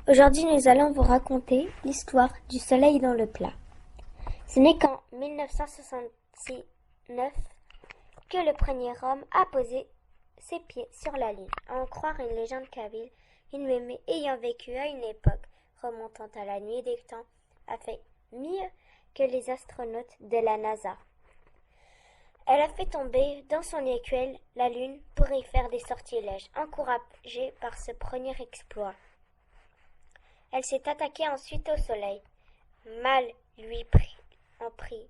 Aujourd'hui, nous allons vous raconter l'histoire du soleil dans le plat. Ce n'est qu'en 1969 que le premier homme a posé ses pieds sur la Lune. À en croire une légende kabyle, une mémé ayant vécu à une époque remontant à la nuit des temps a fait mieux que les astronautes de la NASA. Elle a fait tomber dans son écuelle la Lune pour y faire des sortilèges, encouragée par ce premier exploit. Elle s'est attaquée ensuite au Soleil. Mal lui en prit.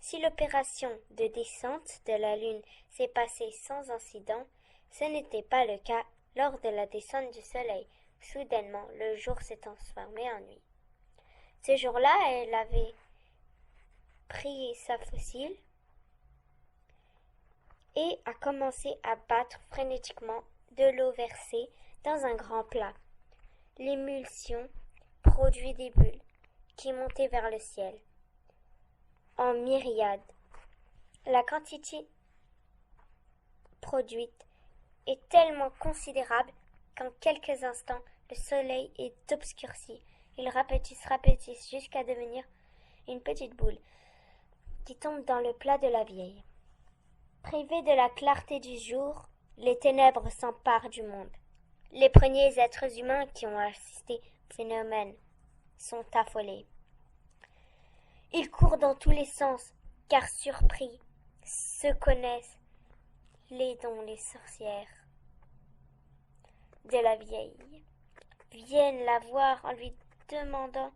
Si l'opération de descente de la Lune s'est passée sans incident, ce n'était pas le cas lors de la descente du Soleil. Soudainement, le jour s'est transformé en nuit. Ce jour-là, elle avait pris sa fossile et a commencé à battre frénétiquement de l'eau versée dans un grand plat. L'émulsion produit des bulles qui montaient vers le ciel en myriades. La quantité produite est tellement considérable qu'en quelques instants, le soleil est obscurci. Il rapetisse jusqu'à devenir une petite boule qui tombe dans le plat de la vieille. Privés de la clarté du jour, les ténèbres s'emparent du monde. Les premiers êtres humains qui ont assisté au phénomène sont affolés. Ils courent dans tous les sens, car surpris, se connaissent les dons les sorcières de la vieille. Viennent la voir en lui demandant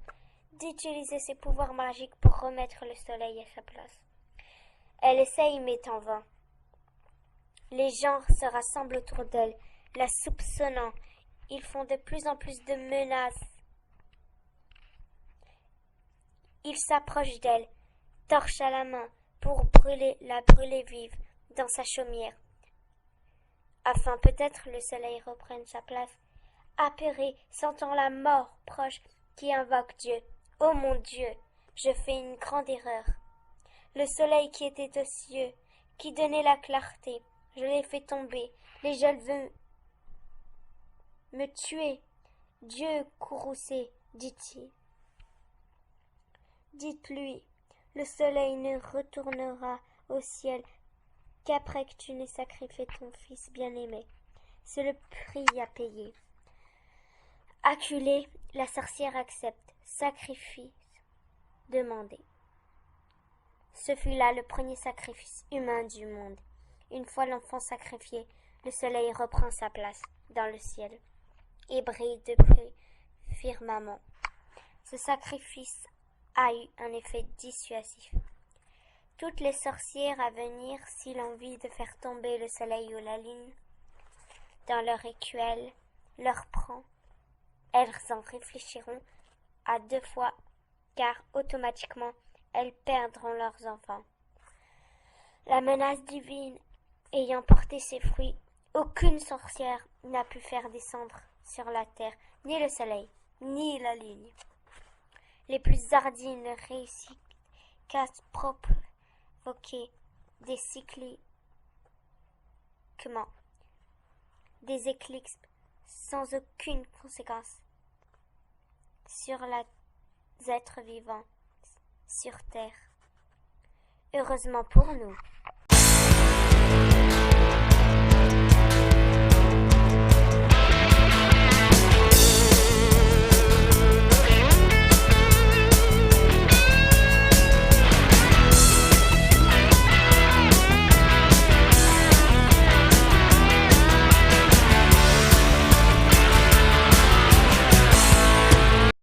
d'utiliser ses pouvoirs magiques pour remettre le soleil à sa place. Elle essaye mais en vain. Les gens se rassemblent autour d'elle, la soupçonnant. Ils font de plus en plus de menaces. Ils s'approchent d'elle, torche à la main, pour la brûler vive dans sa chaumière, afin peut-être le soleil reprenne sa place. Apeuré, sentant la mort proche, qui invoque Dieu. Ô mon Dieu, je fais une grande erreur. Le soleil qui était aux cieux, qui donnait la clarté, je l'ai fait tomber. Les gens veulent me tuer. Dieu courroucé, dit-il. Dites-lui, le soleil ne retournera au ciel qu'après que tu n'aies sacrifié ton fils bien-aimé. C'est le prix à payer. Acculée, la sorcière accepte. Sacrifice demandé. Ce fut là le premier sacrifice humain du monde. Une fois l'enfant sacrifié, le soleil reprend sa place dans le ciel et brille depuis firmament. Ce sacrifice a eu un effet dissuasif. Toutes les sorcières à venir, s'il envie de faire tomber le soleil ou la lune dans leur écuelle, leur prend, elles en réfléchiront à 2 fois, car automatiquement elles perdront leurs enfants. La menace divine ayant porté ses fruits, aucune sorcière n'a pu faire descendre sur la terre ni le soleil, ni la lune. Les plus hardis ne réussissent qu'à provoquer des cycliquements, des éclipses sans aucune conséquence sur les êtres vivants sur terre. Heureusement pour nous,